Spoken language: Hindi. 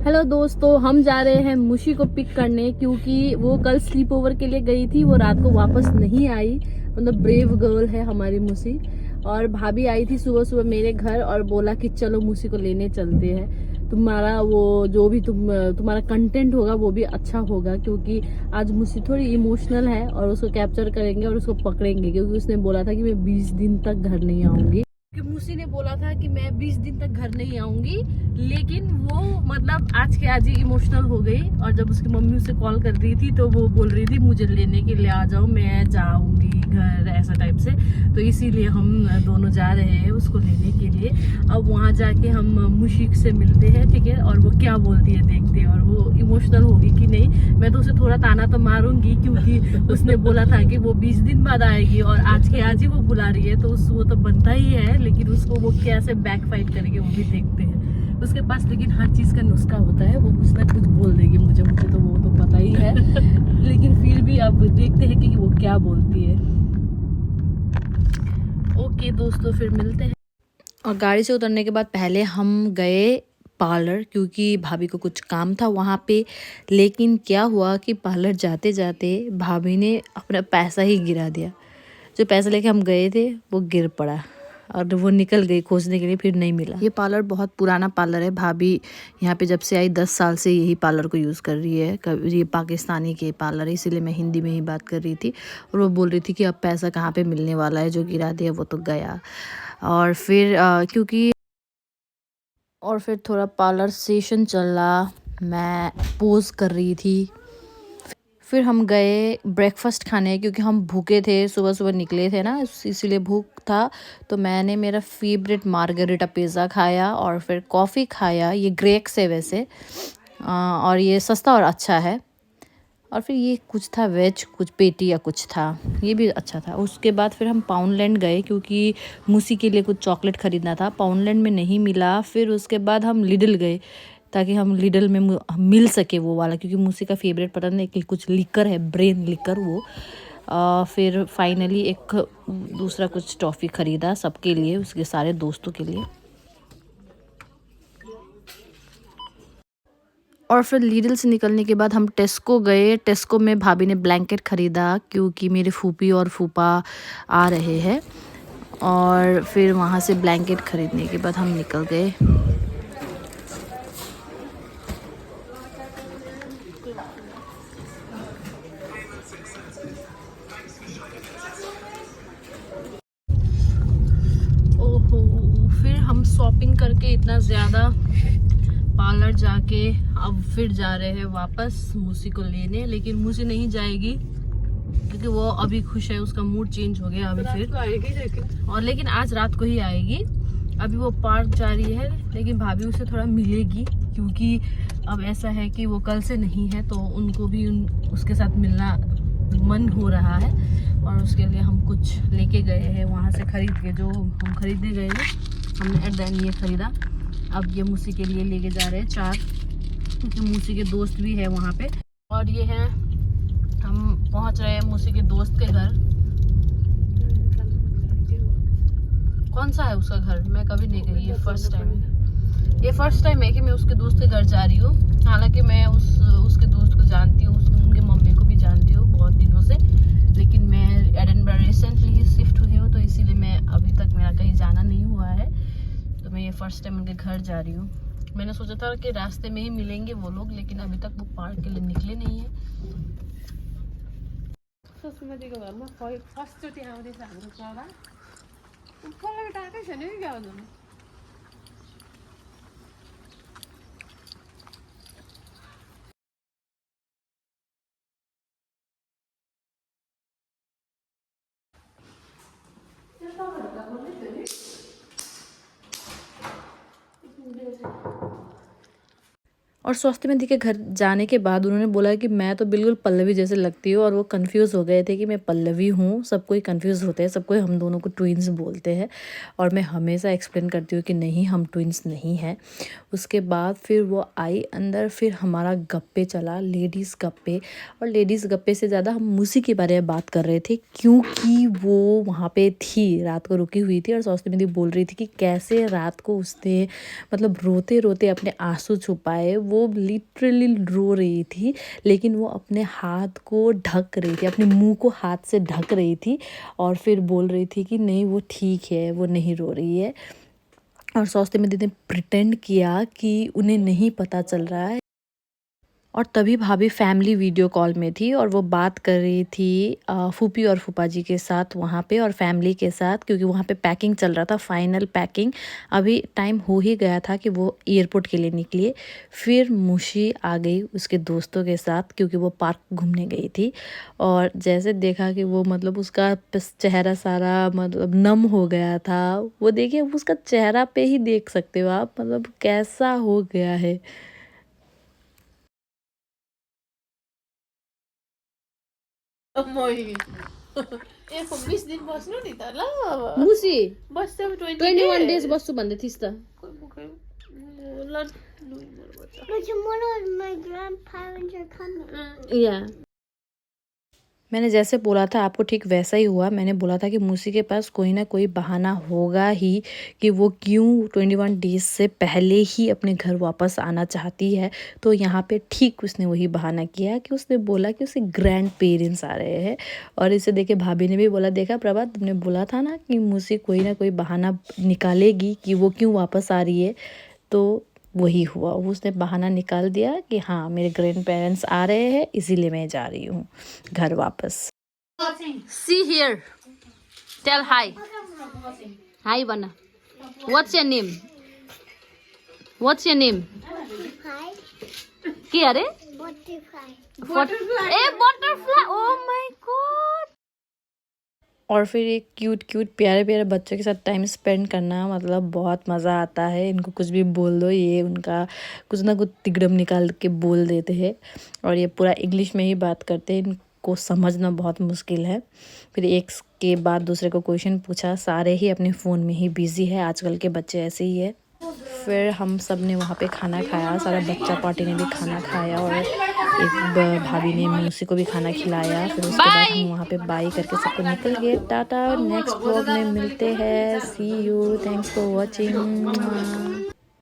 हेलो दोस्तों, हम जा रहे हैं मुशी को पिक करने क्योंकि वो कल स्लीप ओवर के लिए गई थी। वो रात को वापस नहीं आई। मतलब ब्रेव गर्ल है हमारी मुशी। और भाभी आई थी सुबह सुबह मेरे घर और बोला कि चलो मुशी को लेने चलते हैं। तुम्हारा वो जो भी तुम्हारा कंटेंट होगा वो भी अच्छा होगा, क्योंकि आज मुशी थोड़ी इमोशनल है और उसको कैप्चर करेंगे और उसको पकड़ेंगे, क्योंकि उसने बोला था कि मैं 20 दिन तक घर नहीं आऊंगी। मुसी ने बोला था कि मैं 20 दिन तक घर नहीं आऊंगी, लेकिन वो मतलब आज के आज ही इमोशनल हो गई। और जब उसकी मम्मी उसे कॉल कर रही थी तो वो बोल रही थी मुझे लेने के लिए आ जाओ, मैं जाऊंगी घर, ऐसा टाइप से। तो इसीलिए हम दोनों जा रहे हैं उसको लेने के लिए। अब वहाँ जाके हम मुशी से मिलते हैं, ठीक है, और वो क्या बोलती है देखते हैं, और वो इमोशनल होगी कि नहीं। मैं तो उसे थोड़ा ताना तो मारूंगी, क्योंकि उसने बोला था कि वो 20 दिन बाद आएगी और आज के आज ही वो बुला रही है, तो वो तो बनता ही है। लेकिन उसको वो कैसे बैक फाइट करेंगे वो भी देखते हैं। उसके पास लेकिन हर चीज का नुस्खा होता है, वो कुछ ना कुछ बोल देगी मुझे तो वो तो पता ही है। लेकिन फिर भी अब देखते हैं कि वो क्या बोलती है। ओके दोस्तों, फिर मिलते हैं। और गाड़ी से उतरने के बाद पहले हम गए पार्लर, क्योंकि भाभी को कुछ काम था वहाँ पे। लेकिन क्या हुआ कि पार्लर जाते जाते भाभी ने अपना पैसा ही गिरा दिया। जो पैसा लेके हम गए थे वो गिर पड़ा और वो निकल गई खोजने के लिए, फिर नहीं मिला। ये पार्लर बहुत पुराना पार्लर है। भाभी यहाँ पे जब से आई 10 साल से यही पार्लर को यूज़ कर रही है। ये पाकिस्तानी के पार्लर है, इसीलिए मैं हिंदी में ही बात कर रही थी। और वो बोल रही थी कि अब पैसा कहाँ पे मिलने वाला है, जो गिरा दिया वो तो गया। और फिर फिर थोड़ा पार्लर सेशन चला, मैं पोज कर रही थी। फिर हम गए ब्रेकफास्ट खाने, क्योंकि हम भूखे थे, सुबह सुबह निकले थे ना, इसीलिए भूख था। तो मैंने मेरा फेवरेट मार्गरेटा पिज़्ज़ा खाया और फिर कॉफ़ी खाया। ये ग्रेक्स है वैसे, और ये सस्ता और अच्छा है। और फिर ये कुछ था वेज, कुछ पेटी या कुछ था, ये भी अच्छा था। उसके बाद फिर हम पाउंडलैंड गए, क्योंकि मूसी के लिए कुछ चॉकलेट ख़रीदना था। पाउंडलैंड में नहीं मिला। फिर उसके बाद हम लिडल गए, ताकि हम लिडल में मिल सके वो वाला, क्योंकि मूसी का फेवरेट पता नहीं कि कुछ लिकर है, ब्रेन लिकर वो। फिर फाइनली एक दूसरा कुछ टॉफ़ी ख़रीदा सबके लिए, उसके सारे दोस्तों के लिए। और फिर लीडल से निकलने के बाद हम टेस्को गए। टेस्को में भाभी ने ब्लैंकेट ख़रीदा, क्योंकि मेरे फूफी और फूफा आ रहे हैं। और फिर वहाँ से ब्लैंकेट ख़रीदने के बाद हम निकल गए। ओहो, फिर हम शॉपिंग करके इतना ज़्यादा, पार्लर जाके अब फिर जा रहे हैं वापस मूसी को लेने। लेकिन मूसी नहीं जाएगी क्योंकि वो अभी खुश है, उसका मूड चेंज हो गया अभी फिर। और लेकिन आज रात को ही आएगी। अभी वो पार्क जा रही है, लेकिन भाभी उसे थोड़ा मिलेगी, क्योंकि अब ऐसा है कि वो कल से नहीं है, तो उनको भी उसके साथ मिलना मन हो रहा है। और उसके लिए हम कुछ लेके गए हैं वहाँ से खरीद के, जो हम खरीदने गए थे हमने एट द एंड ये खरीदा। अब ये मूसी के लिए लेके जा रहे हैं 4, क्योंकि मूसी के दोस्त भी है वहाँ पे। और ये है, हम पहुँच रहे हैं मूसी के दोस्त के घर। कौन सा है उसका घर? मैं कभी नहीं गई, ये फर्स्ट टाइम है। ये फर्स्ट टाइम है कि मैं उसके दोस्त के घर जा रही हूँ। हालांकि मैं उसके दोस्त को जानती हूँ, उनके मम्मी को भी जानती हूँ बहुत दिनों से। लेकिन मैं एडिनबर्ग रिसेंटली ही शिफ्ट हुई हूँ, तो इसीलिए मैं अभी तक मेरा कहीं जाना नहीं हुआ है। तो मैं ये फर्स्ट टाइम उनके घर जा रही हूँ। मैंने सोचा था कि रास्ते में ही मिलेंगे वो लोग, लेकिन अभी तक वो पार्क के लिए निकले नहीं है। और स्वास्थ्य मेहंदी के घर जाने के बाद उन्होंने बोला कि मैं तो बिल्कुल पल्लवी जैसे लगती हूँ। और वो कंफ्यूज हो गए थे कि मैं पल्लवी हूँ। सब कोई कंफ्यूज होते हैं, सबको हम दोनों को ट्विंस बोलते हैं। और मैं हमेशा एक्सप्लेन करती हूँ कि नहीं, हम ट्विंस नहीं हैं। उसके बाद फिर वो आई अंदर, फिर हमारा गप्पे चला, लेडीज़ गप्पे। और लेडीज़ गप्पे से ज़्यादा हम मूसी के बारे में बात कर रहे थे, क्योंकि वो वहाँ पे थी, रात को रुकी हुई थी। और स्वास्थ्य मेहंदी बोल रही थी कि कैसे रात को उसने मतलब रोते रोते अपने आंसू छुपाए। वो लिटरली रो रही थी, लेकिन वो अपने हाथ को ढक रही थी, अपने मुंह को हाथ से ढक रही थी और फिर बोल रही थी कि नहीं वो ठीक है, वो नहीं रो रही है। और सौस्ते में दीदी ने प्रिटेंड किया कि उन्हें नहीं पता चल रहा है। और तभी भाभी फैमिली वीडियो कॉल में थी और वो बात कर रही थी फूफी और फूफा जी के साथ वहाँ पे और फैमिली के साथ, क्योंकि वहाँ पे पैकिंग चल रहा था, फाइनल पैकिंग। अभी टाइम हो ही गया था कि वो एयरपोर्ट के लिए निकली। फिर मुशी आ गई उसके दोस्तों के साथ, क्योंकि वो पार्क घूमने गई थी। और जैसे देखा कि वो मतलब उसका चेहरा सारा मतलब नम हो गया था, वो देखिए उसका चेहरा पे ही देख सकते हो आप, मतलब कैसा हो गया है। Amoy. For Miss din bos no dito lah. Musi Basta 21 days बस्छु भन्दै थिइस् त। But tomorrow my grandparents are coming. या मैंने जैसे बोला था आपको ठीक वैसा ही हुआ। मैंने बोला था कि मूसी के पास कोई ना कोई बहाना होगा ही कि वो क्यों 21 डेज से पहले ही अपने घर वापस आना चाहती है। तो यहाँ पे ठीक उसने वही बहाना किया कि उसने बोला कि उसके ग्रैंड पेरेंट्स आ रहे हैं। और इसे देखे भाभी ने भी बोला, देखा प्रभा तुमने बोला था ना कि मूसी कोई ना कोई बहाना निकालेगी कि वो क्यों वापस आ रही है। तो वही हुआ, उसने बहाना निकाल दिया कि हाँ मेरे ग्रैंड पेरेंट्स आ रहे हैं, इसीलिए मैं जा रही हूँ घर वापस। See here tell hi hi भन what's your name what's your name Hi, के अरे butterfly. A butterfly oh my god. और फिर एक क्यूट क्यूट प्यारे प्यारे बच्चों के साथ टाइम स्पेंड करना मतलब बहुत मज़ा आता है। इनको कुछ भी बोल दो, ये उनका कुछ ना कुछ तिगड़म निकाल के बोल देते हैं और ये पूरा इंग्लिश में ही बात करते हैं। इनको समझना बहुत मुश्किल है। फिर एक के बाद दूसरे को क्वेश्चन पूछा, सारे ही अपने फ़ोन में ही बिज़ी है, आजकल के बच्चे ऐसे ही है। फिर हम सब ने वहाँ पे खाना खाया, सारा बच्चा पार्टी ने भी खाना खाया और एक भाभी ने मूसी को भी खाना खिलाया। फिर उसके बाद हम वहाँ पे बाय करके सबको निकल गए। टाटा, नेक्स्ट व्लॉग में मिलते हैं। सी यू, थैंक्स फॉर वॉचिंग।